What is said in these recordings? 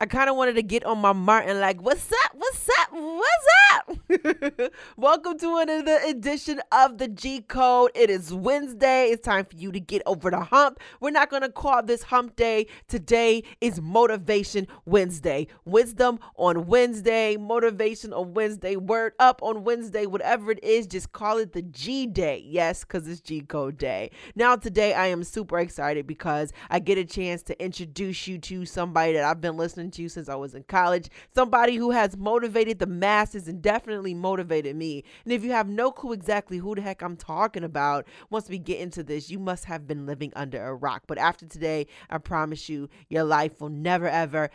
I kind of wanted to get on my Martin like, what's up? What's up? What's up? Welcome to another edition of the G Code. It is Wednesday. It's time for you to get over the hump. We're not going to call this hump day. Today is Motivation Wednesday. Wisdom on Wednesday, motivation on Wednesday, word up on Wednesday, whatever it is, just call it the G Day. Yes, because it's G Code Day. Now today I am super excited because I get a chance to introduce you to somebody that I've been listening to since I was in college, somebody who has motivated the masses and definitely motivated me. And if you have no clue exactly who the heck I'm talking about, once we get into this, you must have been living under a rock. But after today, I promise you, your life will never, ever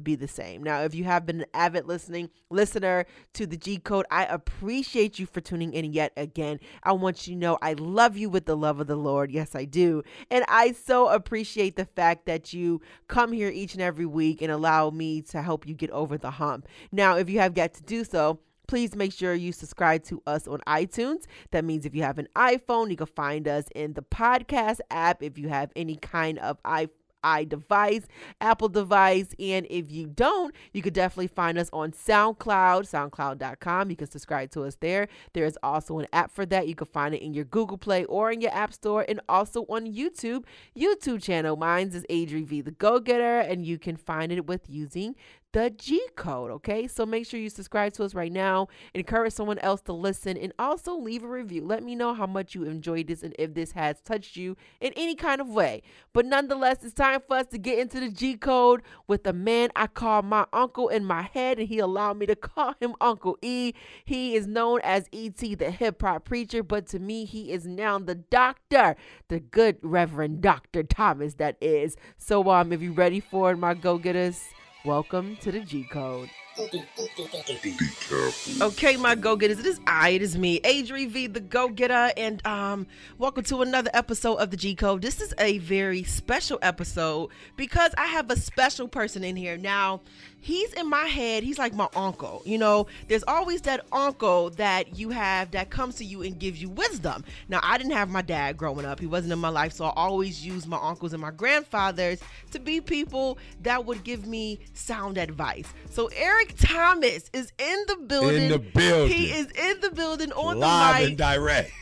be the same. Now, if you have been an avid listener to the G Code, I appreciate you for tuning in yet again. I want you to know I love you with the love of the Lord. Yes, I do. And I so appreciate the fact that you come here each and every week and allow me to help you get over the hump. Now, if you have yet to do so, please make sure you subscribe to us on iTunes. That means if you have an iPhone, you can find us in the podcast app. If you have any kind of device, Apple device, and if you don't, you could definitely find us on SoundCloud, soundcloud.com. You can subscribe to us there. There is also an app for that. You can find it in your Google Play or in your App Store, and also on YouTube channel. Mine's is ADRI.V, the Go Getter, and you can find it with using the G Code. Okay, so make sure you subscribe to us right now. Encourage someone else to listen, and also leave a review. Let me know how much you enjoyed this and if this has touched you in any kind of way. But nonetheless, it's time for us to get into the G Code with a man I call my uncle in my head, and he allowed me to call him Uncle E. He is known as E.T. the hip hop preacher, but to me, he is now the doctor, the good Reverend Dr. Thomas, that is. So if you're ready for it, my go-getters, welcome to the G Code. Okay, my go-getters, it is me, ADRI.V, the Go-Getter, and welcome to another episode of the G Code. This is a very special episode because I have a special person in here. Now, he's in my head. He's like my uncle. You know, there's always that uncle that you have that comes to you and gives you wisdom. Now, I didn't have my dad growing up. He wasn't in my life, so I always used my uncles and my grandfathers to be people that would give me sound advice. So Eric Thomas is in the building. He is in the building on live the mic. and direct.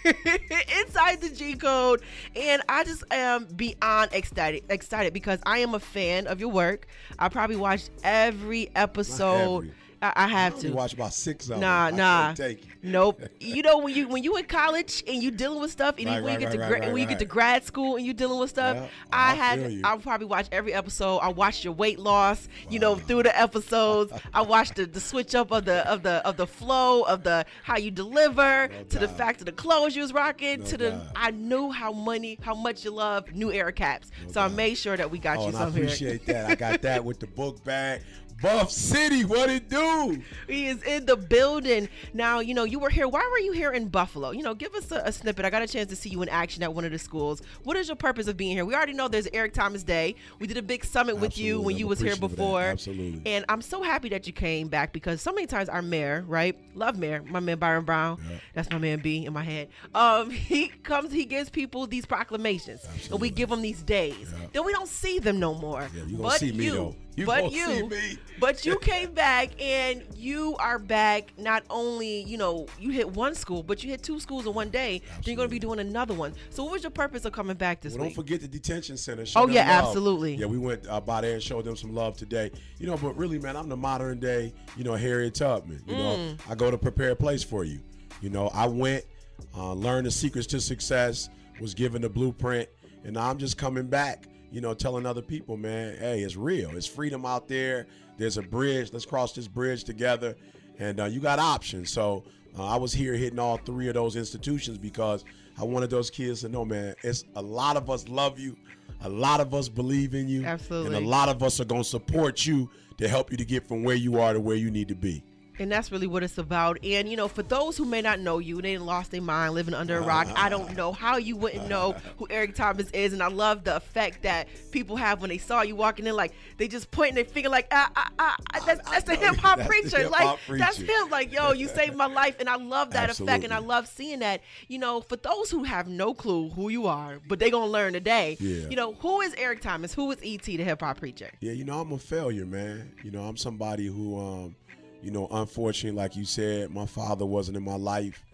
Inside the G Code. And I just am beyond excited because I am a fan of your work. I probably watched every episode. I have to. You watch about 6 of them. Nah. Take it. Nope. You know, when you in college and you dealing with stuff, and when you get to grad school and you dealing with stuff, Yeah, I'll probably watch every episode. I watched your weight loss, through the episodes. I watched the switch up of the flow of the how you deliver to the fact of the clothes you was rocking I knew how much you love New Era caps. So I made sure that we got you some here. I appreciate that. I got that with the book bag. Buff City, what it do? He is in the building. Now, you were here. Why were you here in Buffalo? Give us a snippet. I got a chance to see you in action at one of the schools. What is your purpose of being here? We already know there's Eric Thomas Day. We did a big summit with you when you was here before. Absolutely. And I'm so happy that you came back because so many times our mayor, right? Love mayor, my man Byron Brown. Yeah. That's my man B in my head. He gives people these proclamations. Absolutely. And we give them these days. Yeah. Then we don't see them no more. Yeah, you gonna see me though. But you came back, and you are back. Not only, you hit one school, but you hit 2 schools in one day. Absolutely. Then you're going to be doing another one. So what was your purpose of coming back this week? Don't forget the detention center. Absolutely. Yeah, we went by there and showed them some love today. But really, man, I'm the modern day, Harriet Tubman. I go to prepare a place for you. I went, learned the secrets to success, was given the blueprint, and now I'm just coming back. Telling other people, man, hey, it's real. It's freedom out there. There's a bridge. Let's cross this bridge together. And you got options. So I was here hitting all 3 of those institutions because I wanted those kids to know, man, it's a lot of us love you. A lot of us believe in you. Absolutely. And a lot of us are going to support you to help you to get from where you are to where you need to be. And that's really what it's about. And, you know, for those who may not know you, they lost their mind living under a rock. I don't know how you wouldn't know who Eric Thomas is. And I love the effect that people have when they saw you walking in, like they just pointing their finger like, that's the hip hop preacher. Like, that's him. Like, yo, you saved my life. And I love that effect. And I love seeing that. You know, for those who have no clue who you are, but they're going to learn today, you know, who is Eric Thomas? Who is E.T., the hip hop preacher? Yeah, you know, I'm a failure, man. You know, I'm somebody who, you know, unfortunately, like you said, my father wasn't in my life,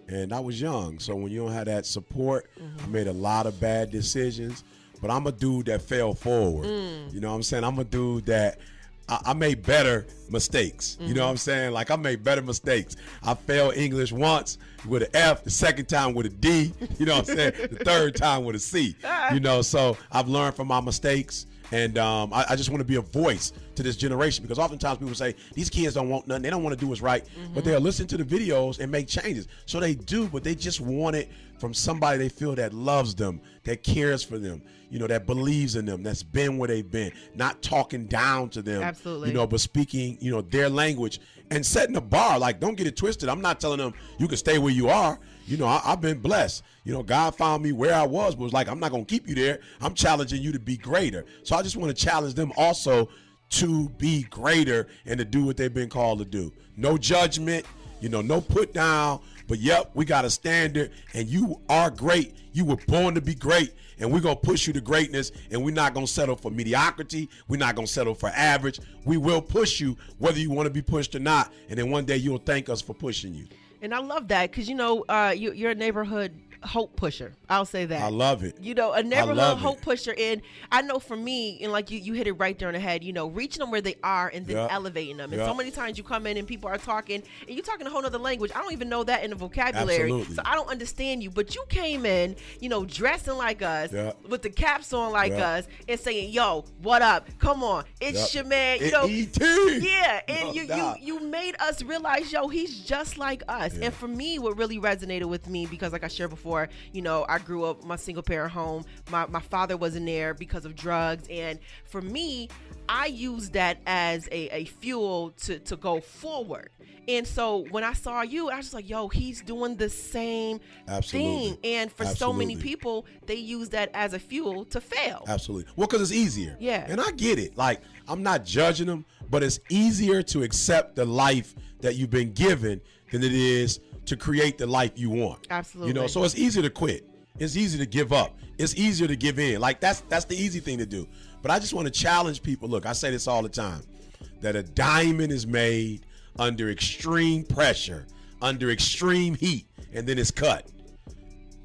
and I was young. So when you don't have that support, I made a lot of bad decisions. But I'm a dude that fell forward. You know what I'm saying? I'm a dude that I made better mistakes. You know what I'm saying? Like, I made better mistakes. I failed English once with an F, the second time with a D, you know what I'm saying? The third time with a C. You know, so I've learned from my mistakes. And I just want to be a voice to this generation, because oftentimes people say these kids don't want nothing. They don't want to do what's right, but they'll listen to the videos and make changes. So they do, but they just want it from somebody they feel that loves them, that cares for them, you know, that believes in them, that's been where they've been, not talking down to them, absolutely, you know, but speaking, you know, their language and setting a bar. Like, don't get it twisted. I'm not telling them you can stay where you are. You know, I've been blessed. You know, God found me where I was, but was like, I'm not going to keep you there. I'm challenging you to be greater. So I just want to challenge them also to be greater and to do what they've been called to do. No judgment, you know, no put down, but yep, we got a standard, and you are great. You were born to be great, and we're going to push you to greatness, and we're not going to settle for mediocrity. We're not going to settle for average. We will push you whether you want to be pushed or not, and then one day you'll thank us for pushing you. And I love that, because, you know, you're a neighborhood hope pusher. I'll say that. I love it. You know, a neighborhood hope pusher. And I know for me, and like you hit it right there on the head, you know, reaching them where they are and then elevating them. And so many times you come in and people are talking and you're talking a whole nother language. I don't even know that in the vocabulary. Absolutely. So I don't understand you. But you came in, you know, dressing like us, with the caps on like us, and saying, yo, what up? Come on. It's your man. You know, E.T. Yeah. And you made us realize, yo, he's just like us. And for me, what really resonated with me, because like I shared before, you know, I grew up my single parent home. My father wasn't there because of drugs. And for me, I used that as a fuel to go forward. And so when I saw you, I was just like, yo, he's doing the same thing. And for so many people, they use that as a fuel to fail. Absolutely. Well, because it's easier. Yeah. And I get it. Like, I'm not judging them, but it's easier to accept the life that you've been given than it is to create the life you want. Absolutely. You know, so it's easy to quit. It's easy to give up. It's easier to give in. Like, that's the easy thing to do. But I just want to challenge people. Look, I say this all the time, that a diamond is made under extreme pressure, under extreme heat, and then it's cut.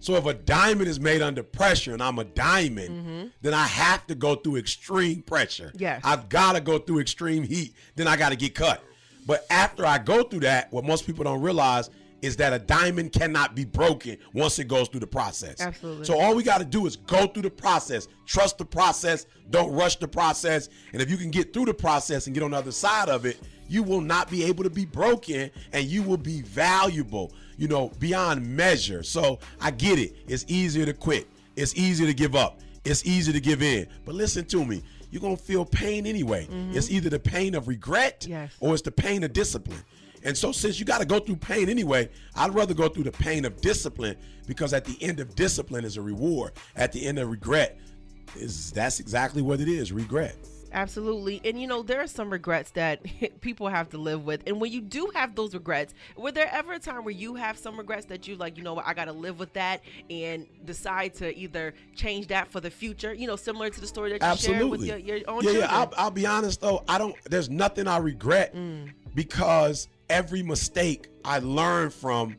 So if a diamond is made under pressure and I'm a diamond, then I have to go through extreme pressure. Yes. I've got to go through extreme heat. Then I got to get cut. But after I go through that, what most people don't realize is that a diamond cannot be broken once it goes through the process. Absolutely. So all we got to do is go through the process, trust the process, don't rush the process. And if you can get through the process and get on the other side of it, you will not be able to be broken, and you will be valuable, you know, beyond measure. So I get it. It's easier to quit. It's easier to give up. It's easier to give in. But listen to me. You're going to feel pain anyway. It's either the pain of regret or it's the pain of discipline. And so since you got to go through pain anyway, I'd rather go through the pain of discipline, because at the end of discipline is a reward. At the end of regret, that's exactly what it is, regret. Absolutely. And, you know, there are some regrets that people have to live with. And when you do have those regrets, were there ever a time where you have some regrets that you like, you know what, I got to live with that, and decide to either change that for the future, you know, similar to the story that you shared with your own children? Yeah, I'll be honest, though. There's nothing I regret, because every mistake I learned from,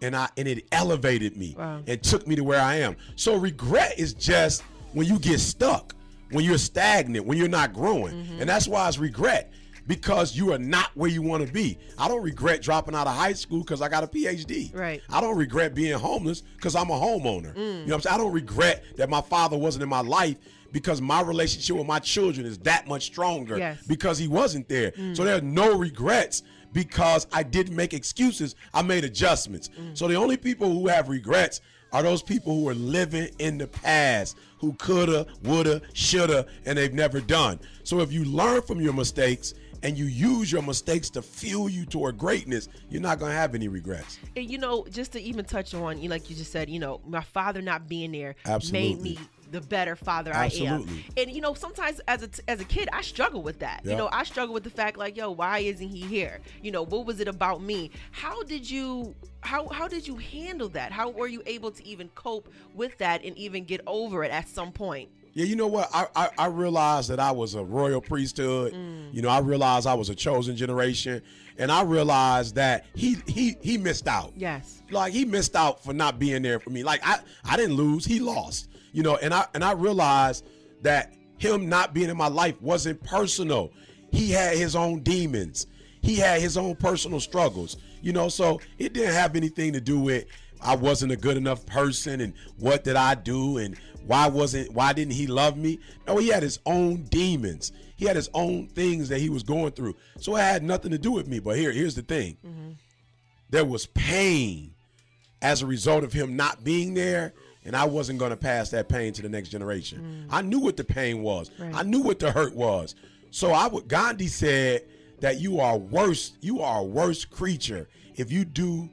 and it elevated me and took me to where I am. So regret is just when you get stuck, when you're stagnant, when you're not growing. And that's why it's regret, because you are not where you want to be. I don't regret dropping out of high school because I got a PhD. Right. I don't regret being homeless because I'm a homeowner. You know what I'm saying? I don't regret that my father wasn't in my life, because my relationship with my children is that much stronger because he wasn't there. So there are no regrets, because I didn't make excuses. I made adjustments. So the only people who have regrets are those people who are living in the past, who coulda, woulda, shoulda, and they've never done. So if you learn from your mistakes and you use your mistakes to fuel you toward greatness, you're not going to have any regrets. And, just to even touch on, like you just said, my father not being there Absolutely. made me the better father Absolutely. I am. And, sometimes as a kid, I struggle with that. Yep. I struggle with the fact like, why isn't he here? What was it about me? How did you handle that? How were you able to even cope with that and even get over it at some point? Yeah, you know what? I realized that I was a royal priesthood. I realized I was a chosen generation. And I realized that he missed out. Yes. Like, he missed out for not being there for me. Like, I didn't lose. He lost. And I realized that him not being in my life wasn't personal. He had his own demons. He had his own personal struggles. So it didn't have anything to do with I wasn't a good enough person and what did I do and why didn't he love me? No, he had his own demons. He had his own things that he was going through. So it had nothing to do with me. But here's the thing. Mm-hmm. There was pain as a result of him not being there, and I wasn't going to pass that pain to the next generation. I knew what the pain was. Right. I knew what the hurt was. So Gandhi said that you are a worse creature if you do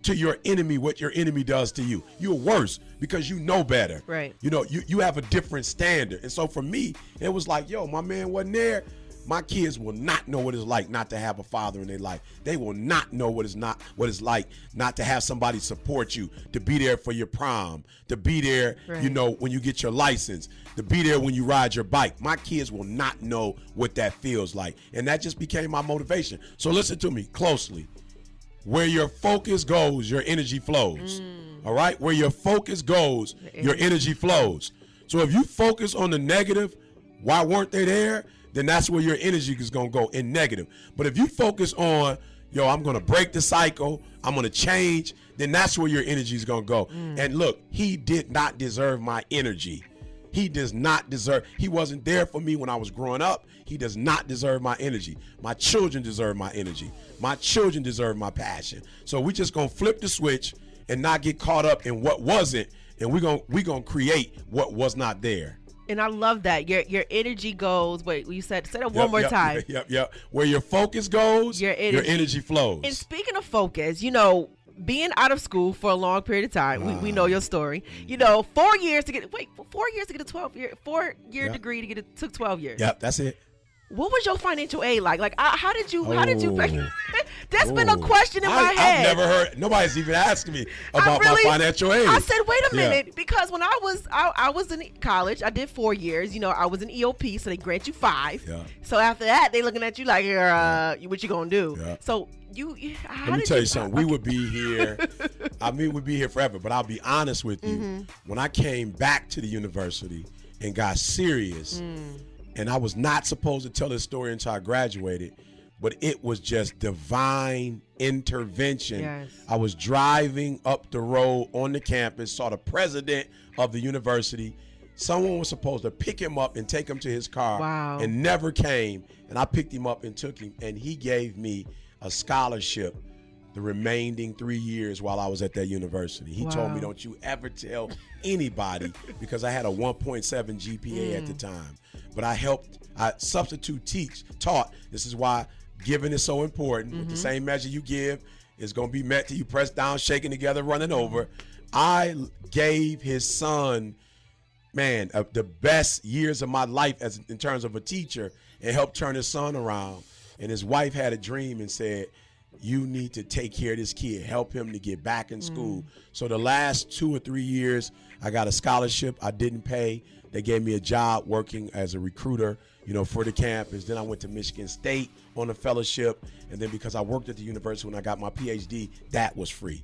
to your enemy what your enemy does to you. You're worse because you know better. Right. You have a different standard. And so for me, it was like, my man wasn't there. My kids will not know what it's like not to have a father in their life. They will not know what it's like not to have somebody support you, to be there for your prom, to be there, right. When you get your license, to be there when you ride your bike. My kids will not know what that feels like. And that just became my motivation. So listen to me closely. Where your focus goes, your energy flows. All right? Where your focus goes, your energy flows. So if you focus on the negative, why weren't they there? Then that's where your energy is going to go, in negative. But if you focus on, I'm going to break the cycle, I'm going to change, then that's where your energy is going to go. And look, he did not deserve my energy. He does not deserve. He wasn't there for me when I was growing up. He does not deserve my energy. My children deserve my energy. My children deserve my passion. So we just going to flip the switch and not get caught up in what wasn't, and we're going to create what was not there. And I love that. Your energy goes, wait, you said that one more time. Yep. Where your focus goes, your energy flows. And speaking of focus, being out of school for a long period of time, we know your story. 4 years to get a 4-year degree to get it took 12 years. Yep, that's it. What was your financial aid like? Like, how did you That's been a question in my head. I've never heard, nobody's even asking me about my financial aid. I said, wait a minute, because when I was in college, I did 4 years. I was in EOP, so they grant you 5. Yeah. So after that, they looking at you like, what you gonna do? Yeah. So let me tell you something. We would be here. We'd be here forever. But I'll be honest with you. Mm-hmm. When I came back to the university and got serious, and I was not supposed to tell this story until I graduated, but it was just divine intervention. Yes. I was driving up the road on the campus, saw the president of the university. Someone was supposed to pick him up and take him to his car, and never came. And I picked him up and took him, and he gave me a scholarship the remaining 3 years while I was at that university. He told me, don't you ever tell anybody, because I had a 1.7 GPA at the time. But I taught. This is why giving is so important. With the same measure you give is going to be met till you press down, shaking together, running over. I gave his son, the best years of my life in terms of a teacher, and helped turn his son around. And his wife had a dream and said, you need to take care of this kid, help him to get back in school. So the last 2 or 3 years, I got a scholarship. I didn't pay. They gave me a job working as a recruiter, for the campus. Then I went to Michigan State on a fellowship. And then because I worked at the university when I got my PhD, that was free.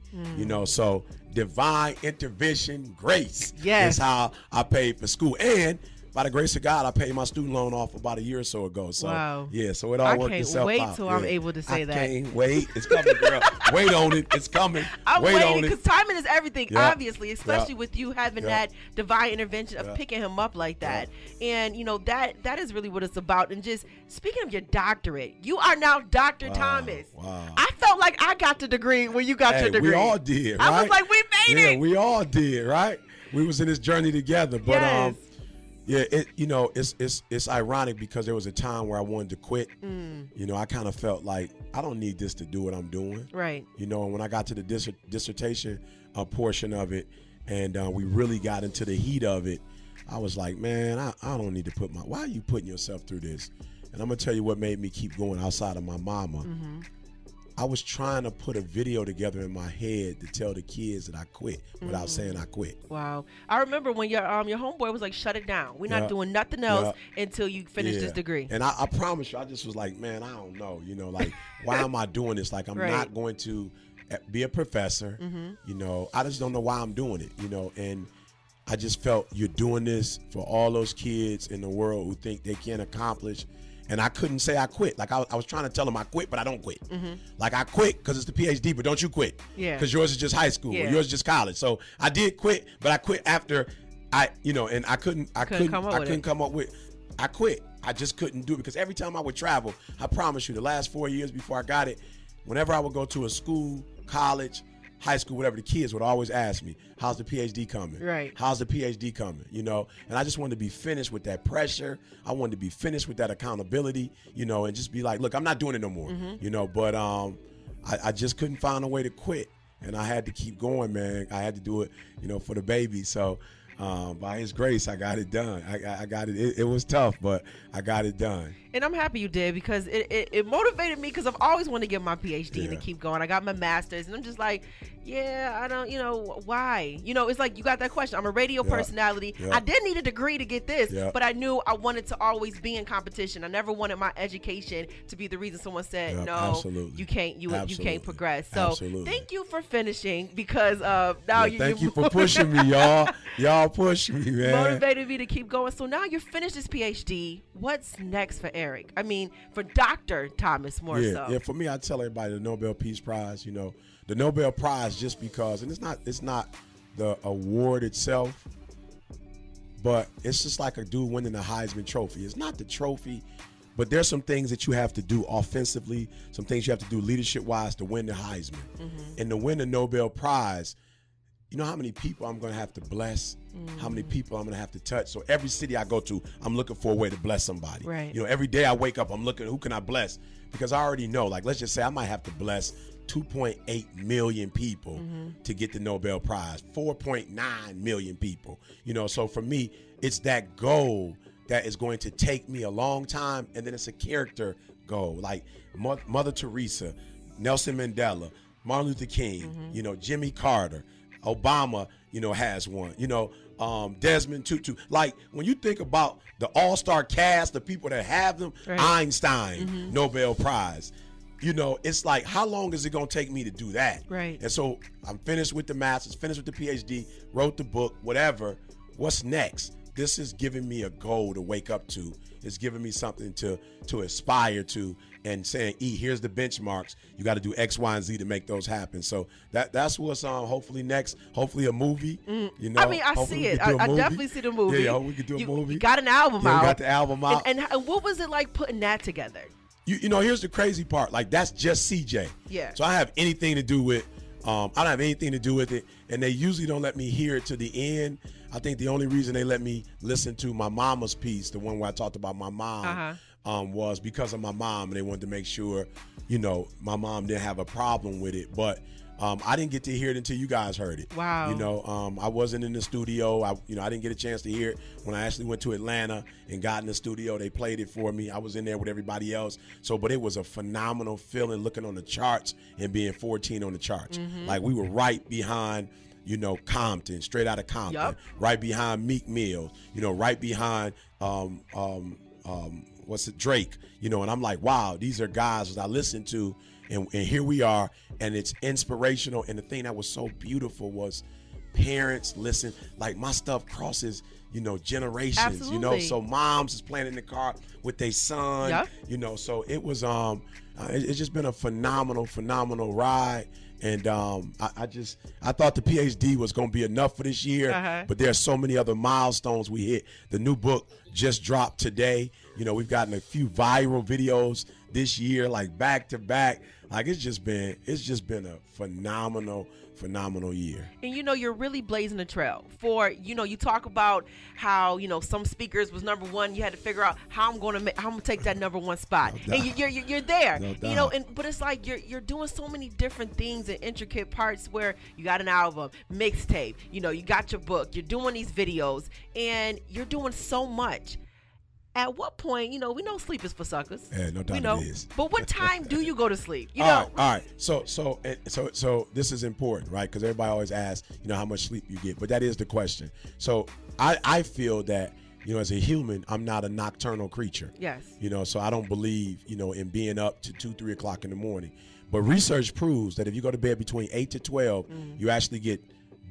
So divine intervention, grace is how I paid for school. And by the grace of God, I paid my student loan off about a year or so ago. So, so it all worked itself out. I can't wait till I'm able to say that. I can't wait. It's coming, girl. Wait on it. It's coming. I'm waiting because timing is everything, obviously, especially with you having that divine intervention of picking him up like that. And, that is really what it's about. And just speaking of your doctorate, you are now Dr. Thomas. Wow. I felt like I got the degree when you got your degree. We all did, right? I was like, we made it. We all did, right? We was in this journey together. But, Yeah, it's ironic because there was a time where I wanted to quit. I kind of felt like I don't need this to do what I'm doing. Right. And when I got to the dissertation portion of it, and we really got into the heat of it, I was like, man, I don't need to why are you putting yourself through this? And I'm gonna tell you what made me keep going outside of my mama. I was trying to put a video together in my head to tell the kids that I quit without saying I quit. Wow. I remember when your homeboy was like, shut it down. We're not doing nothing else until you finish this degree. And I promise you, I just was like, man, I don't know. Like, why am I doing this? Like, I'm not going to be a professor. I just don't know why I'm doing it, and I just felt you're doing this for all those kids in the world who think they can't accomplish. And I couldn't say I quit. Like, I was trying to tell them I quit, but I don't quit. Like, I quit because it's the PhD, but don't you quit. Yeah. Because yours is just high school or yours is just college. So I did quit, but I quit after and I couldn't come up with, I quit. I just couldn't do it because every time I would travel, I promise you, the last 4 years before I got it, whenever I would go to a school, college, high school, whatever, the kids would always ask me, how's the PhD coming? Right. How's the PhD coming? And I just wanted to be finished with that pressure. I wanted to be finished with that accountability, and just be like, look, I'm not doing it no more, but I just couldn't find a way to quit. And I had to keep going, man. I had to do it, for the baby. So by his grace, I got it done. I got it. It was tough, but I got it done. And I'm happy you did because it motivated me because I've always wanted to get my PhD and to keep going. I got my master's and I'm just like, I don't, why? It's like you got that question. I'm a radio personality. I did need a degree to get this, but I knew I wanted to always be in competition. I never wanted my education to be the reason someone said, no, absolutely. You can't progress. So thank you for finishing because now thank you for pushing me, y'all. Y'all pushed me, man. Motivated me to keep going. So now you're finished this PhD. What's next for Eric? I mean, for Dr. Thomas more so. Yeah, for me, I tell everybody the Nobel Peace Prize, the Nobel Prize just because, and it's not the award itself, but it's just like a dude winning the Heisman Trophy. It's not the trophy, but there's some things that you have to do offensively, some things you have to do leadership-wise to win the Heisman. And to win the Nobel Prize, you know how many people I'm going to have to bless, how many people I'm going to have to touch. So every city I go to, I'm looking for a way to bless somebody. Right. Every day I wake up, I'm looking, who can I bless? Because I already know, like, let's just say I might have to bless 2.8 million people to get the Nobel Prize, 4.9 million people. So for me, it's that goal that is going to take me a long time, and then it's a character goal. Like Mother Teresa, Nelson Mandela, Martin Luther King, Jimmy Carter, Obama, has one, Desmond Tutu. Like, when you think about the all-star cast, the people that have them, Einstein, Nobel Prize, it's like, how long is it going to take me to do that? Right. And so I'm finished with the master's, finished with the PhD, wrote the book, whatever. What's next? This is giving me a goal to wake up to. It's giving me something to aspire to, and saying, here's the benchmarks. You got to do X, Y, and Z to make those happen. So that's what's hopefully next. Hopefully a movie. I mean, I see it. I definitely see the movie. Yeah, we could do a movie. You got an album out. We got the album out. And what was it like putting that together? Here's the crazy part. Like, that's just CJ. Yeah. So I have anything to do with. I don't have anything to do with it, and they usually don't let me hear it to the end. I think the only reason they let me listen to my mama's piece, the one where I talked about my mom, was because of my mom, and they wanted to make sure, my mom didn't have a problem with it. But I didn't get to hear it until you guys heard it. Wow. I wasn't in the studio. I didn't get a chance to hear it when I actually went to Atlanta and got in the studio. They played it for me. I was in there with everybody else. But it was a phenomenal feeling looking on the charts and being 14 on the charts. Like, we were right behind, Compton, straight out of Compton, right behind Meek Mill, right behind, Drake, and I'm like, wow, these are guys that I listen to. And here we are, and it's inspirational. And the thing that was so beautiful was parents listen. Like, my stuff crosses, generations. Absolutely. So moms is playing in the car with their son. So it was it's just been a phenomenal ride. And I thought the PhD was going to be enough for this year, but there are so many other milestones we hit. The new book just dropped today. We've gotten a few viral videos this year, like back to back. Like it's just been a phenomenal year. And you're really blazing a trail for, you talk about how, some speakers was number one. You had to figure out how I'm going to take that number one spot. No and you're there, no doubt. But it's like you're doing so many different things and intricate parts where you got an album, mixtape, you got your book, you're doing these videos, and you're doing so much. At what point, we know sleep is for suckers. Yeah, no doubt it is. But what time do you go to sleep? All right. So this is important, right? Because everybody always asks, how much sleep you get. But that is the question. So I feel that, as a human, I'm not a nocturnal creature. Yes. So I don't believe, in being up to 2, 3 o'clock in the morning. But research proves that if you go to bed between 8 to 12, you actually get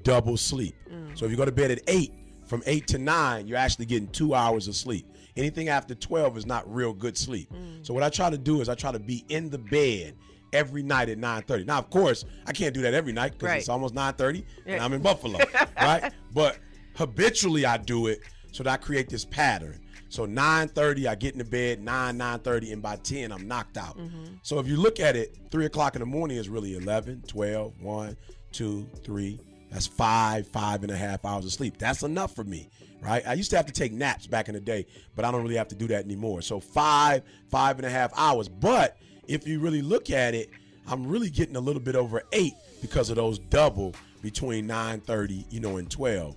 double sleep. So if you go to bed at 8, from 8 to 9, you're actually getting 2 hours of sleep. Anything after 12 is not real good sleep. So what I try to do is I try to be in the bed every night at 9:30. Now, of course, I can't do that every night because it's almost 9:30 and I'm in Buffalo, right? But habitually I do it so that I create this pattern. So 9:30, I get in the bed, 9:30, and by 10, I'm knocked out. So if you look at it, 3 o'clock in the morning is really 11, 12, 1, 2, 3. That's 5.5 hours of sleep. That's enough for me, right? I used to have to take naps back in the day, but I don't really have to do that anymore. So 5.5 hours. But if you really look at it, I'm really getting a little bit over 8 because of those double between 9:30, and 12.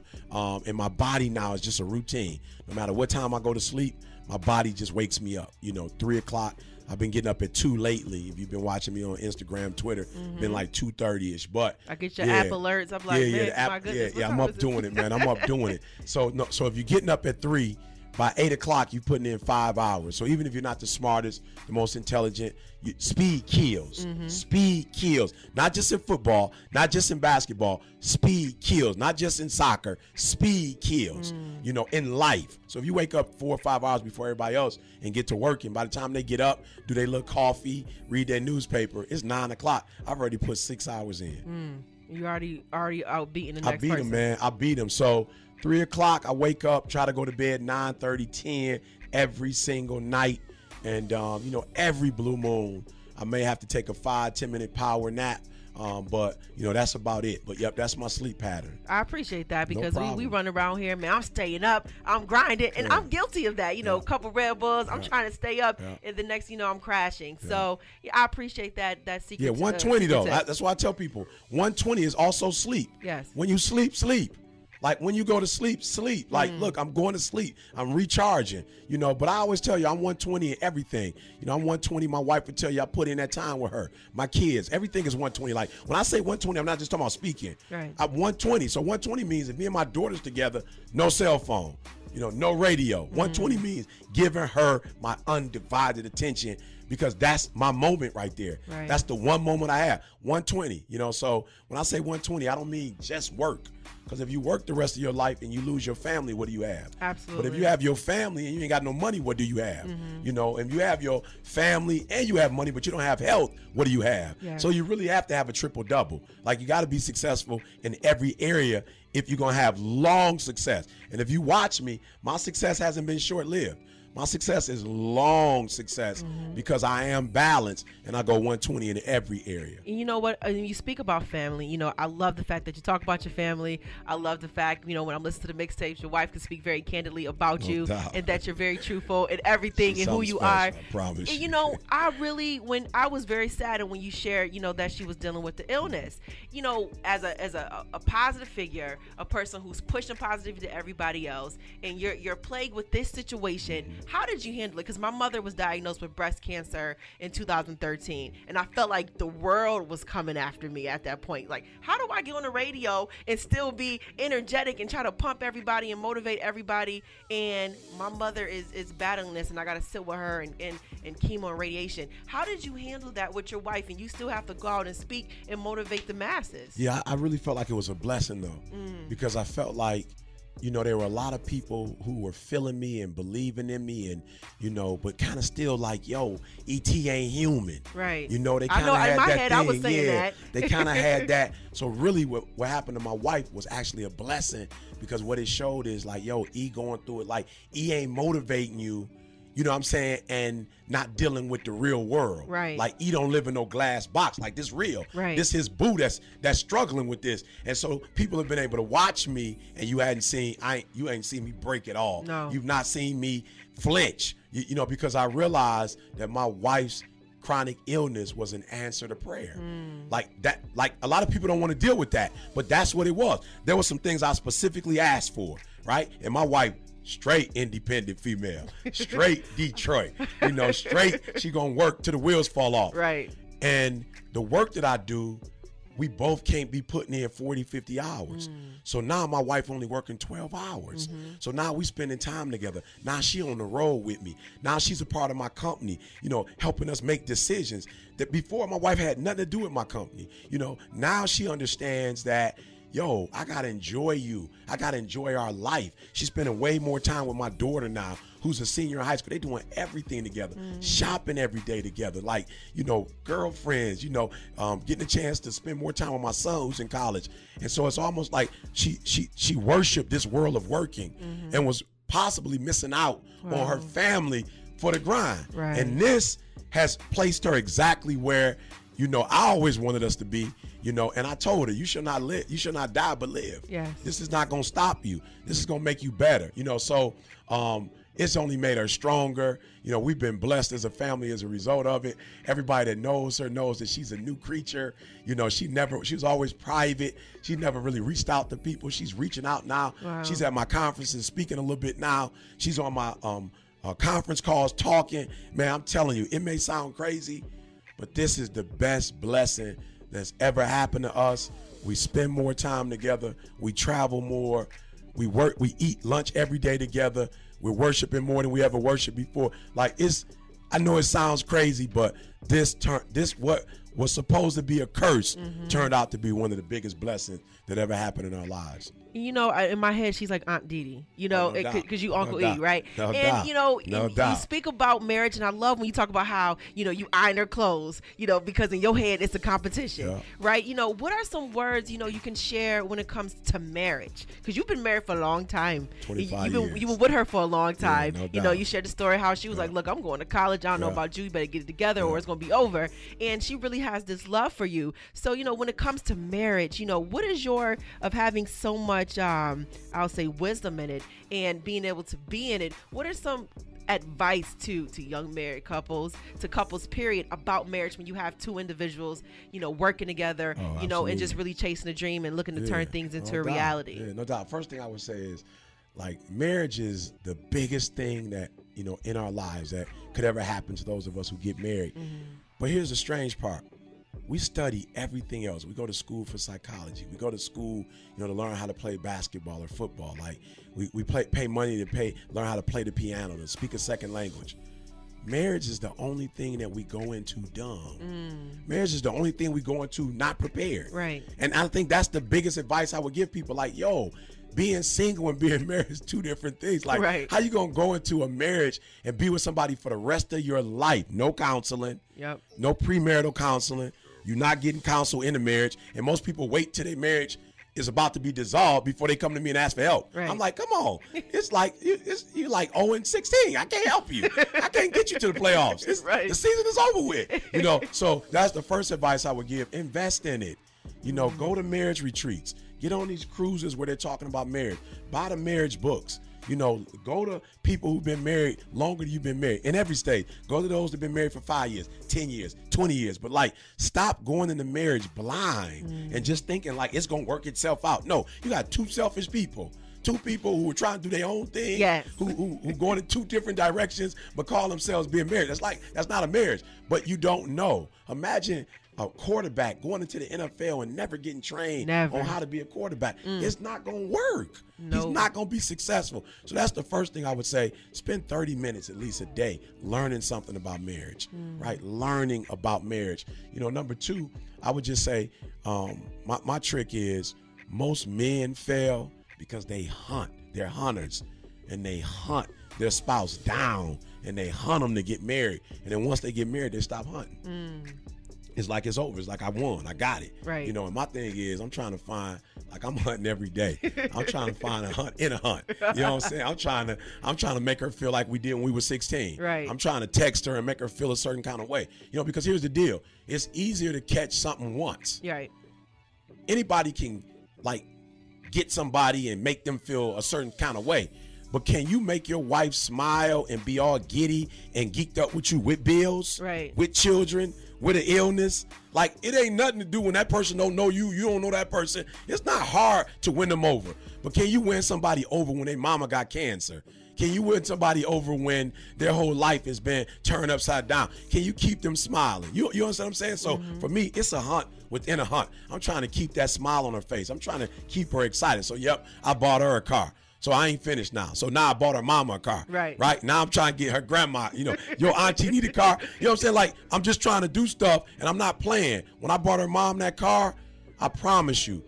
And my body now is just a routine. No matter what time I go to sleep, my body just wakes me up. 3 o'clock. I've been getting up at 2 lately. If you've been watching me on Instagram, Twitter, been like 2:30ish. But I get your app alerts. I'm like, my goodness. I'm up doing it, man. I'm up doing it. So if you're getting up at 3, by 8 o'clock, you're putting in 5 hours. So even if you're not the smartest, the most intelligent, speed kills. Speed kills. Not just in football, not just in basketball. Speed kills. Not just in soccer. Speed kills, in life. So if you wake up 4 or 5 hours before everybody else and get to work, and by the time they get up, do their little coffee, read their newspaper, it's 9 o'clock. I've already put 6 hours in. You already outbeating the next person. I beat them, man. I beat them. So 3 o'clock, I wake up, try to go to bed 9:30, 10 every single night. And, every blue moon, I may have to take a 5-10 minute power nap. But that's about it. But yep, that's my sleep pattern. I appreciate that because we run around here, man. I'm staying up, I'm grinding, and I'm guilty of that. A couple Red Bulls, I'm trying to stay up, and the next, I'm crashing. So I appreciate that secret. Yeah, 120 though. That's why I tell people 120 is also sleep. Yes. When you sleep. Like when you go to sleep. Like, look, I'm going to sleep. I'm recharging, but I always tell you I'm 120 in everything. I'm 120. My wife would tell you I put in that time with her. My kids, everything is 120. Like when I say 120, I'm not just talking about speaking. Right. I'm 120. So 120 means if me and my daughter's together, no cell phone, no radio. 120 means giving her my undivided attention because that's my moment right there. Right. That's the one moment I have. 120, so when I say 120, I don't mean just work. Because if you work the rest of your life and you lose your family, what do you have? Absolutely. But if you have your family and you ain't got no money, what do you have? If you have your family and you have money, but you don't have health, what do you have? Yeah. So you really have to have a triple double. Like you got to be successful in every area if you're going to have long success. And if you watch me, my success hasn't been short-lived. My success is long success because I am balanced and I go 120 in every area. And you know what? When you speak about family, I love the fact that you talk about your family. I love the fact, when I'm listening to the mixtapes, your wife can speak very candidly about you and that you're very truthful in everything and who you are. I promise. And, when I was very sad when you shared, that she was dealing with the illness, as a positive figure, a person who's pushing positivity to everybody else, and you're plagued with this situation. How did you handle it? Because my mother was diagnosed with breast cancer in 2013, and I felt like the world was coming after me at that point. Like, how do I get on the radio and still be energetic and try to pump everybody and motivate everybody? And my mother is battling this, and I got to sit with her and chemo and radiation. How did you handle that with your wife, and you still have to go out and speak and motivate the masses? Yeah, I really felt like it was a blessing, though, because I felt like, there were a lot of people who were feeling me and believing in me and, but kind of still like, yo, E.T. ain't human. Right. They kind of had in my that head, thing. I was saying that. They kind of had that. So really what happened to my wife was actually a blessing because what it showed is like, yo, E going through it. Like E ain't motivating you. you know what I'm saying, and not dealing with the real world. Right. Like, he don't live in no glass box. Like, this real. Right. This his boo that's struggling with this. And so people have been able to watch me, and you ain't seen me break at all. No. You've not seen me flinch. You know, because I realized that my wife's chronic illness was an answer to prayer. Like that, like a lot of people don't want to deal with that, but that's what it was. There were some things I specifically asked for, right? And my wife, straight independent female, straight Detroit, you know, straight, she gonna work till the wheels fall off. Right. And the work that I do, we both can't be putting in 40, 50 hours. So now my wife only working 12 hours. So now we spending time together. Now she on the road with me. Now she's a part of my company, you know, helping us make decisions that before my wife had nothing to do with my company. You know, now she understands that, yo, I gotta enjoy you. I gotta enjoy our life. She's spending way more time with my daughter now, who's a senior in high school. They doing everything together, shopping every day together, like, you know, girlfriends, you know, getting a chance to spend more time with my son who's in college. And so it's almost like she worshiped this world of working and was possibly missing out on her family for the grind. Right. And this has placed her exactly where, you know, I always wanted us to be, you know, and I told her, you should not die, but live. Yes. This is not going to stop you. This is going to make you better, you know. So it's only made her stronger. You know, we've been blessed as a family as a result of it. Everybody that knows her knows that she's a new creature. You know, she was always private. She never really reached out to people. She's reaching out now. Wow. She's at my conferences speaking a little bit now. She's on my conference calls talking. Man, I'm telling you, it may sound crazy, but this is the best blessing that's ever happened to us. We spend more time together. We travel more. We work. We eat lunch every day together. We're worshiping more than we ever worshiped before. Like, I know it sounds crazy, but this what was supposed to be a curse turned out to be one of the biggest blessings that ever happened in our lives. You know, in my head, she's like Aunt Didi, you know, because you Uncle E, right? No and, doubt. you know, No you doubt. speak about marriage, and I love when you talk about how, you know, you iron her clothes, you know, because in your head, it's a competition, right? You know, what are some words, you know, you can share when it comes to marriage? Because you've been married for a long time. 25 years. You've been with her for a long time. No you know, doubt. you shared the story how she was like, look, I'm going to college. I don't know about you. You better get it together or it's going to be over. And she really has this love for you. So, you know, when it comes to marriage, you know, what is of having so much, I'll say, wisdom in it and being able to be in it? What are some advice to young married couples, to couples period, about marriage when you have two individuals, you know, working together, you know, and just really chasing a dream and looking to turn things into a reality? Yeah, no doubt. First thing I would say is, like, marriage is the biggest thing that, you know, in our lives that could ever happen to those of us who get married. But here's the strange part. We study everything else. We go to school for psychology. We go to school, you know, to learn how to play basketball or football. Like, we pay money to learn how to play the piano, to speak a second language. Marriage is the only thing that we go into dumb. Marriage is the only thing we go into not prepared. Right. And I think that's the biggest advice I would give people. Like, yo, being single and being married is two different things. Like, how you gonna go into a marriage and be with somebody for the rest of your life? No counseling. No premarital counseling. You're not getting counsel in the marriage. And most people wait till their marriage is about to be dissolved before they come to me and ask for help. I'm like, come on. It's like, you're like 0-16. I can't help you. I can't get you to the playoffs. The season is over with. You know, so that's the first advice I would give. Invest in it. You know, go to marriage retreats. Get on these cruises where they're talking about marriage. Buy the marriage books. You know, go to people who've been married longer than you've been married in every state. Go to those that have been married for 5 years, 10 years, 20 years. But, like, stop going into marriage blind and just thinking like it's going to work itself out. No, you got two selfish people. Two people who are trying to do their own thing, who going in two different directions, but call themselves being married. That's not a marriage. But you don't know. Imagine a quarterback going into the NFL and never getting trained on how to be a quarterback. It's not going to work. He's not going to be successful. So that's the first thing I would say. Spend 30 minutes at least a day learning something about marriage, right? Learning about marriage. You know, number two, I would just say my trick is most men fail because they hunt. They're hunters, and they hunt their spouse down, and they hunt them to get married. And then once they get married, they stop hunting. it's like it's over. It's like I won. I got it. Right. You know, and my thing is I'm trying to find, like I'm hunting every day. I'm trying to find a hunt in a hunt. You know what I'm saying? I'm trying to make her feel like we did when we were 16. Right. I'm trying to text her and make her feel a certain kind of way. You know, because here's the deal. It's easier to catch something once. Right. Anybody can like get somebody and make them feel a certain kind of way. But can you make your wife smile and be all giddy and geeked up with you with bills, right, with children, with an illness? Like, it ain't nothing to do when that person don't know you, you don't know that person. It's not hard to win them over. But can you win somebody over when their mama got cancer? Can you win somebody over when their whole life has been turned upside down? Can you keep them smiling? You understand what I'm saying? So for me, it's a hunt within a hunt. I'm trying to keep that smile on her face. I'm trying to keep her excited. So, yep, I bought her a car. So I ain't finished now. So now I bought her mama a car. Right. Right? Now I'm trying to get her grandma, you know, your auntie need a car. You know what I'm saying? Like, I'm just trying to do stuff, and I'm not playing. When I bought her mom that car, I promise you,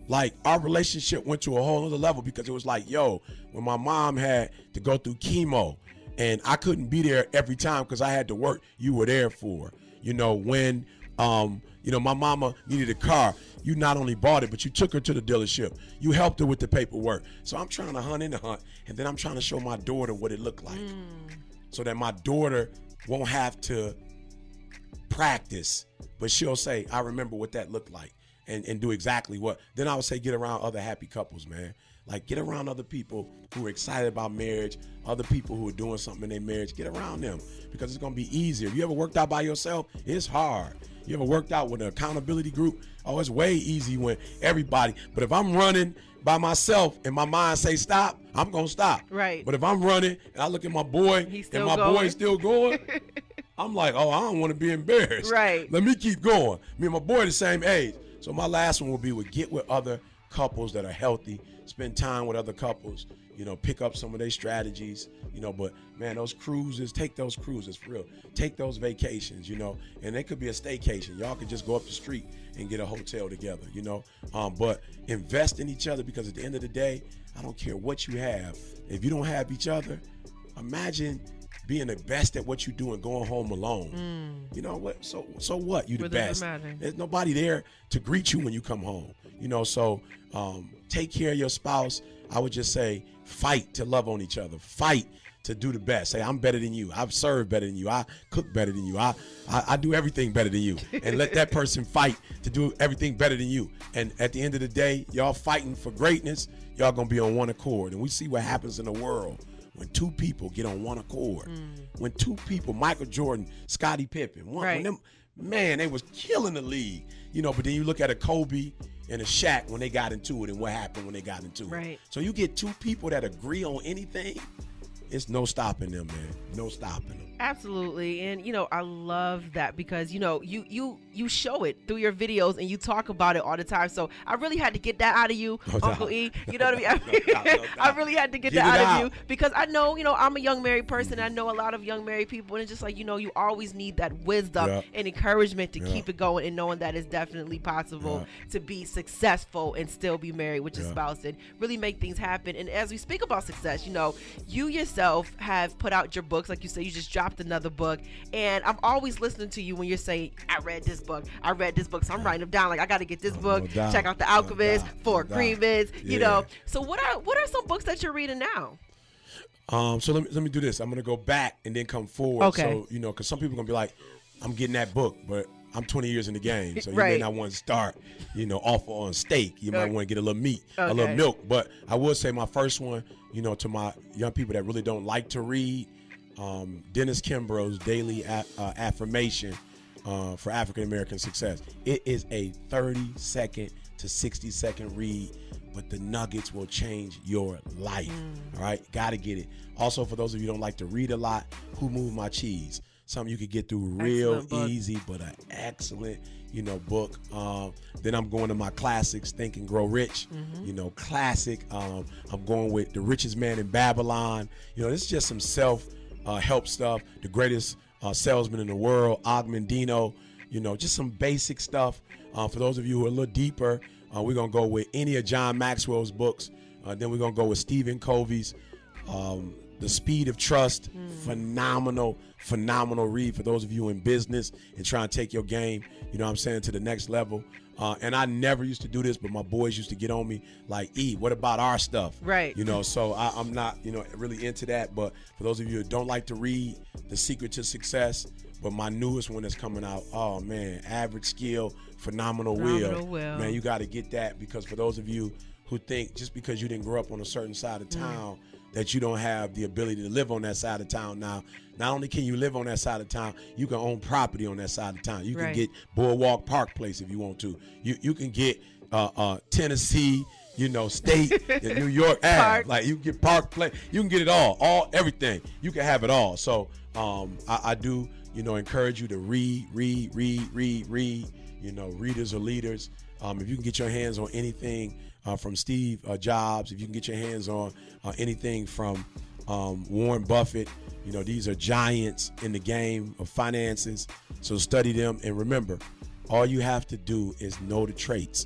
like, our relationship went to a whole other level, because it was like, yo, when my mom had to go through chemo and I couldn't be there every time because I had to work, you were there for her. You know, when, you know, my mama needed a car, you not only bought it, but you took her to the dealership. You helped her with the paperwork. So I'm trying to hunt in the hunt, and then I'm trying to show my daughter what it looked like, so that my daughter won't have to practice, but she'll say, I remember what that looked like, and do exactly what. Then I would say, get around other happy couples, man. Like, get around other people who are excited about marriage, other people who are doing something in their marriage. Get around them, because it's going to be easier. You ever worked out by yourself? It's hard. You ever worked out with an accountability group? Oh, it's way easy when everybody. But if I'm running by myself and my mind say stop, I'm going to stop. Right. But if I'm running and I look at my boy and my boy's still going, I'm like, oh, I don't want to be embarrassed. Right. Let me keep going. Me and my boy the same age. So my last one will be get with other couples that are healthy, spend time with other couples, you know, pick up some of their strategies, you know. But man, those cruises, take those cruises for real. Take those vacations, you know, and it could be a staycation. Y'all could just go up the street and get a hotel together, you know. But invest in each other, because at the end of the day, I don't care what you have. If you don't have each other, imagine being the best at what you do and going home alone. You know what? So what? You the best. There's nobody there to greet you when you come home. You know, so take care of your spouse. I would just say, fight to love on each other. Fight to do the best. Say, I'm better than you. I've served better than you. I cook better than you. I do everything better than you. And let that person fight to do everything better than you. And at the end of the day, y'all fighting for greatness. Y'all gonna be on one accord. And we see what happens in the world when two people get on one accord. When two people, Michael Jordan, Scottie Pippen, when them, man, they was killing the league. You know, but then you look at a Kobe and a Shaq when they got into it, and what happened when they got into it. So you get two people that agree on anything, it's no stopping them, man. No stopping them. Absolutely. And, you know, I love that, because, you know, you show it through your videos and you talk about it all the time. So I really had to get that out of you, Uncle E. You know what I mean? I really had to get that out of you, because I know, you know, I'm a young married person. I know a lot of young married people, and it's just like, you know, you always need that wisdom and encouragement to keep it going, and knowing that it's definitely possible to be successful and still be married with your spouse and really make things happen. And as we speak about success, you know, you yourself have put out your books. Like you said, you just dropped another book, and I'm always listening to you when you're saying, I read this book, so I'm writing them down. Like, I got to get this book, check out The Alchemist, Four Agreements, you know. So what are some books that you're reading now? So let me do this. I'm gonna go back and then come forward. Okay. So, you know, because some people are gonna be like, I'm getting that book, but I'm 20 years in the game, so you may not want to start, you know, off on steak. You might want to get a little meat, a little milk. But I will say my first one, you know, to my young people that really don't like to read, Dennis Kimbrough's Daily Affirmation for African American Success. It is a 30-second to 60-second read, but the nuggets will change your life. All right, gotta get it. Also, for those of you who don't like to read a lot, Who Moved My Cheese? Something you could get through real easy, but an excellent, you know, book. Then I'm going to my classics, Think and Grow Rich, you know, classic. I'm going with The Richest Man in Babylon. You know, this is just some self-help stuff. The Greatest Salesman in the World, Og Mandino. You know, just some basic stuff. For those of you who are a little deeper, we're going to go with any of John Maxwell's books. Then we're going to go with Stephen Covey's The Speed of Trust, phenomenal read for those of you in business and trying to take your game, you know what I'm saying, to the next level. And I never used to do this, but my boys used to get on me like, what about our stuff? Right. You know, so I'm not, really into that. But for those of you who don't like to read, The Secret to Success, but my newest one that's coming out, oh, man, Average Skill, Phenomenal Will. Man, you got to get that, because for those of you who think just because you didn't grow up on a certain side of town that you don't have the ability to live on that side of town now. Not only can you live on that side of town, you can own property on that side of town. You can get Boardwalk Park Place if you want to. You can get Tennessee, State in New York Ave. Like, you can get Park Place. You can get it all everything. You can have it all. So I do, encourage you to read. Readers are leaders. If you can get your hands on anything from Steve Jobs, if you can get your hands on anything from Warren Buffett, these are giants in the game of finances. So study them, and remember, all you have to do is know the traits.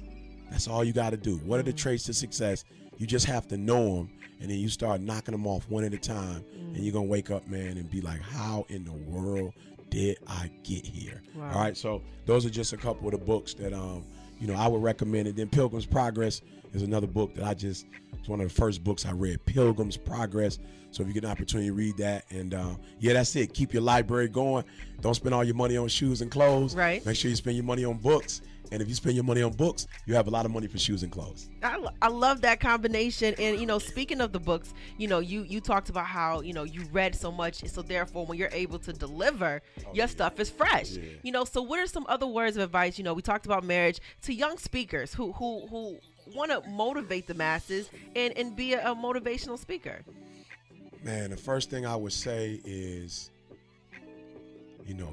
That's all you got to do. What are the traits to success? You just have to know them, and then you start knocking them off one at a time, and you're going to wake up, man, and be like, how in the world did I get here? Wow. All right, so those are just a couple of the books that I would recommend. And then Pilgrim's Progress is another book that it's one of the first books I read, Pilgrim's Progress. So if you get an opportunity to read that, and that's it. Keep your library going. Don't spend all your money on shoes and clothes. Right. Make sure you spend your money on books. And if you spend your money on books, you have a lot of money for shoes and clothes. I love that combination. And, speaking of the books, you talked about how, you read so much. So therefore, when you're able to deliver, your stuff is fresh. Yeah. So what are some other words of advice? We talked about marriage to young speakers who want to motivate the masses and be a motivational speaker. Man, the first thing I would say is,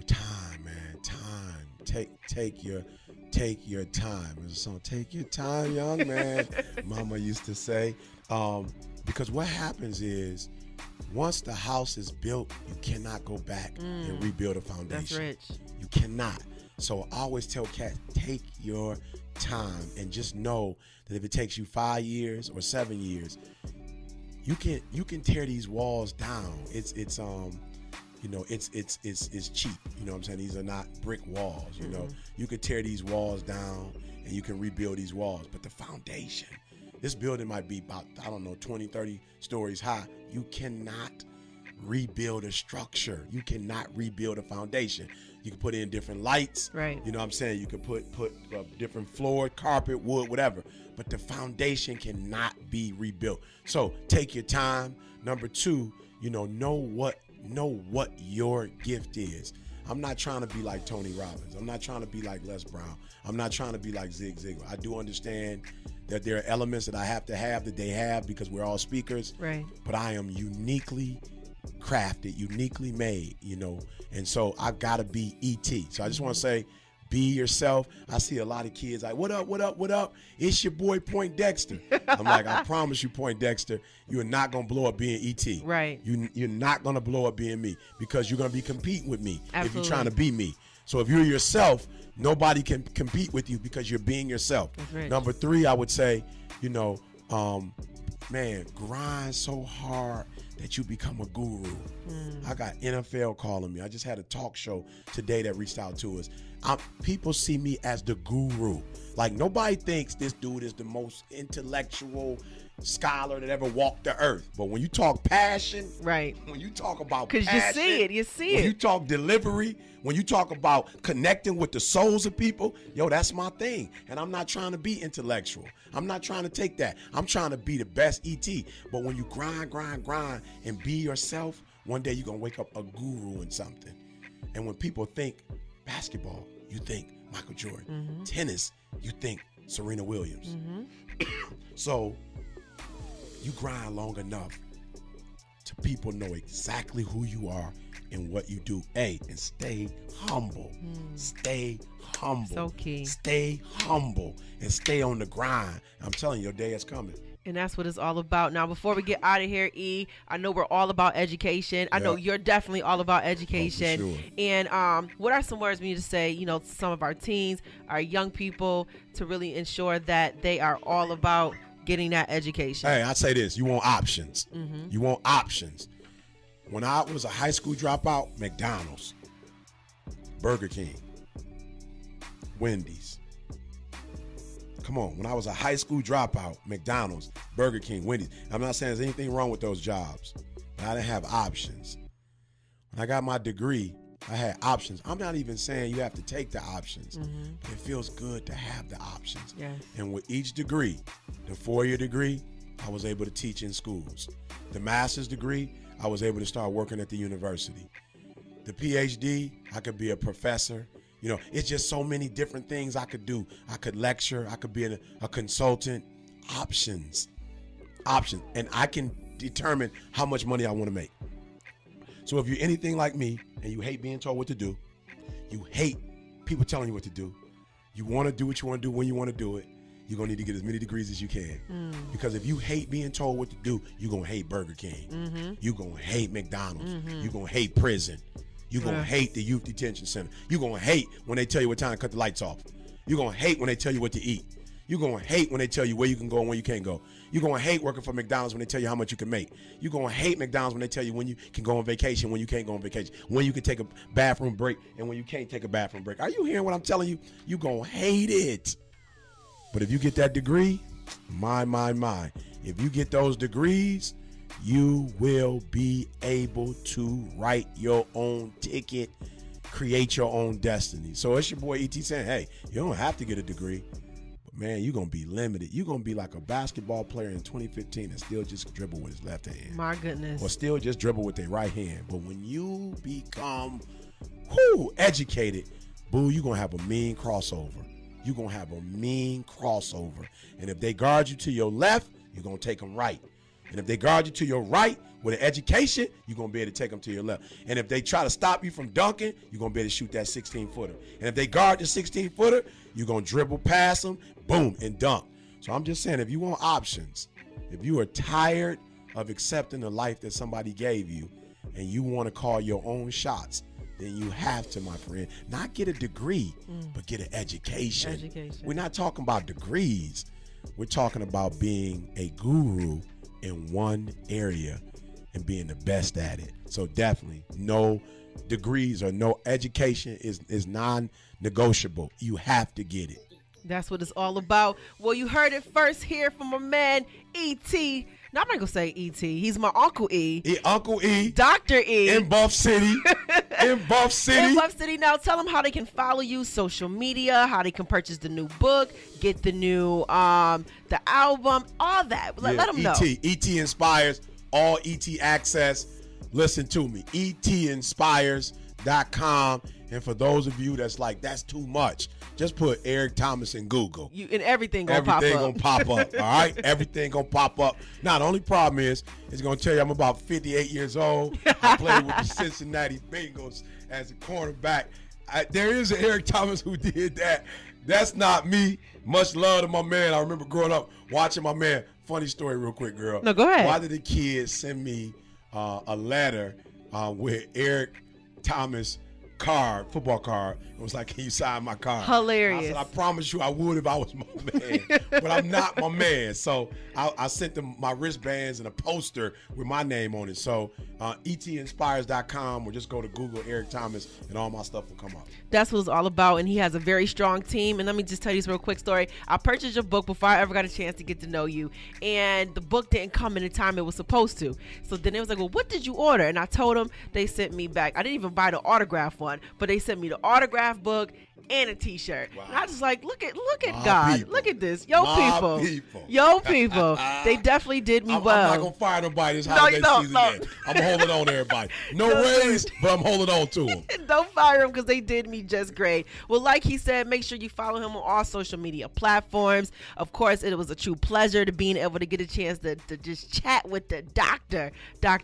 time, man. Time. Take your time. There's a song, take your time, young man. Mama used to say. Because what happens is, once the house is built, you cannot go back and rebuild a foundation. That's rich. You cannot. So I always tell cats, take your time, and just know that if it takes you 5 years or 7 years, you can tear these walls down. It's cheap. You know what I'm saying? These are not brick walls. You could tear these walls down and you can rebuild these walls. But the foundation, this building might be about, 20, 30 stories high. You cannot rebuild a structure. You cannot rebuild a foundation. You can put in different lights. Right. You know what I'm saying? You can put different floor, carpet, wood, whatever. But the foundation cannot be rebuilt. So take your time. Number two, know what your gift is. I'm not trying to be like Tony Robbins. I'm not trying to be like Les Brown. I'm not trying to be like Zig Ziglar. I do understand that there are elements that I have to have that they have because we're all speakers. Right. But I am uniquely crafted, uniquely made, and so I gotta be E.T. So I just want to say, be yourself. I see a lot of kids like, what up? It's your boy Point Dexter. I'm like, I promise you, Point Dexter, you are not gonna blow up being E.T. Right. You're not gonna blow up being me, because you're gonna be competing with me. Absolutely. If you're trying to be me. So if you're yourself, nobody can compete with you because you're being yourself. Number three, I would say, man, grind so hard that you become a guru. I got NFL calling me. I just had a talk show today that reached out to us. People see me as the guru. Like, nobody thinks this dude is the most intellectual scholar that ever walked the earth. But when you talk passion, right? When you talk about passion, because you see it. When you talk delivery, when you talk about connecting with the souls of people, that's my thing. And I'm not trying to be intellectual. I'm not trying to take that. I'm trying to be the best ET. But when you grind, and be yourself, one day you're going to wake up a guru in something. And when people think basketball, you think Michael Jordan. Tennis, you think Serena Williams. So you grind long enough to people know exactly who you are and what you do. And stay humble. Stay humble. So key. Stay humble and stay on the grind. I'm telling you, your day is coming. And that's what it's all about. Now, before we get out of here, E, I know we're all about education. I know you're definitely all about education. Oh, for sure. And what are some words we need to say, to some of our teens, our young people, to really ensure that they are all about getting that education? Hey, I say this. You want options. You want options. When I was a high school dropout, McDonald's, Burger King, Wendy's. Come on. When I was a high school dropout, McDonald's, Burger King, Wendy's. I'm not saying there's anything wrong with those jobs, but I didn't have options. When I got my degree, I had options. I'm not even saying you have to take the options, but it feels good to have the options. Yes. And with each degree, the 4-year degree, I was able to teach in schools. The master's degree, I was able to start working at the university. The PhD, I could be a professor. You know, it's just so many different things I could do. I could lecture. I could be a consultant. Options. And I can determine how much money I want to make. So if you're anything like me and you hate being told what to do, you hate people telling you what to do, you want to do what you want to do when you want to do it, you're going to need to get as many degrees as you can. Because if you hate being told what to do, you're going to hate Burger King. You're going to hate McDonald's. You're going to hate prison. You're going to hate the youth detention center. You're going to hate when they tell you what time to cut the lights off. You're going to hate when they tell you what to eat. You're going to hate when they tell you where you can go and where you can't go. You're going to hate working for McDonald's when they tell you how much you can make. You're going to hate McDonald's when they tell you when you can go on vacation, when you can't go on vacation, when you can take a bathroom break, and when you can't take a bathroom break. Are you hearing what I'm telling you? You're going to hate it. But if you get that degree, my. If you get those degrees, you will be able to write your own ticket, create your own destiny. So it's your boy E.T. saying, hey, you don't have to get a degree. Man, you're going to be limited. You're going to be like a basketball player in 2015 and still just dribble with his left hand. My goodness. Or still just dribble with their right hand. But when you become educated, boo, you're going to have a mean crossover. You're going to have a mean crossover. And if they guard you to your left, you're going to take them right. And if they guard you to your right with an education, you're going to be able to take them to your left. And if they try to stop you from dunking, you're going to be able to shoot that 16-footer. And if they guard the 16-footer, you're going to dribble past them, boom, and dunk. So I'm just saying, if you want options, if you are tired of accepting the life that somebody gave you and you want to call your own shots, then you have to, my friend, not get a degree, but get an education. We're not talking about degrees. We're talking about being a guru in one area and being the best at it. So definitely no degrees or no education is non-negotiable. You have to get it. That's what it's all about. Well, you heard it first here from my man, E.T. Now, I'm not going to say E.T. He's my Uncle E. Uncle E. Dr. E. In Buff City. In Buff City. In Buff City. Now, tell them how they can follow you, social media, how they can purchase the new book, get the new, the album, all that. Let them know. E.T. Inspires, all E.T. access. Listen to me. ETinspires.com. And for those of you that's like, that's too much, just put Eric Thomas in Google. And everything gonna pop up. Everything gonna pop up, all right? Everything gonna pop up. Now, the only problem is, it's gonna tell you I'm about 58 years old. I played with the Cincinnati Bengals as a cornerback. There is an Eric Thomas who did that. That's not me. Much love to my man. I remember growing up watching my man. Funny story real quick, girl. No, go ahead. Why did the kids send me a letter with Eric Thomas football card? It was like, can you sign my card? Hilarious. I said, I promise you I would if I was my man, but I'm not my man. So I sent them my wristbands and a poster with my name on it. So ETinspires.com, or just go to Google Eric Thomas and all my stuff will come up. That's what it's all about, and he has a very strong team. And let me just tell you this real quick story. I purchased your book before I ever got a chance to get to know you, and the book didn't come in the time it was supposed to. So then it was like, well, what did you order? And I told them. They sent me back. I didn't even buy the autograph one, but they sent me the autograph book and a t-shirt. Wow. And I was like, look at God. People. Look at this. Yo, people. They definitely did me well. I'm not going to fire nobody this holiday season. I'm holding on to everybody. No raise, but I'm holding on to them. Don't fire them because they did me just great. Well, like he said, make sure you follow him on all social media platforms. Of course, it was a true pleasure to being able to get a chance to just chat with the Dr.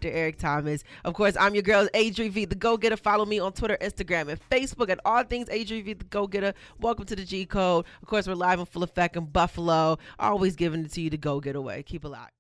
Eric Thomas. Of course, I'm your girl, ADRI.V, the Go Getta. Follow me on Twitter, Instagram, and Facebook at all things ADRI.V, the Go Getta. Welcome to the G Code. Of course, we're live in full effect in Buffalo. Always giving it to you the Go Get Away. Keep it locked.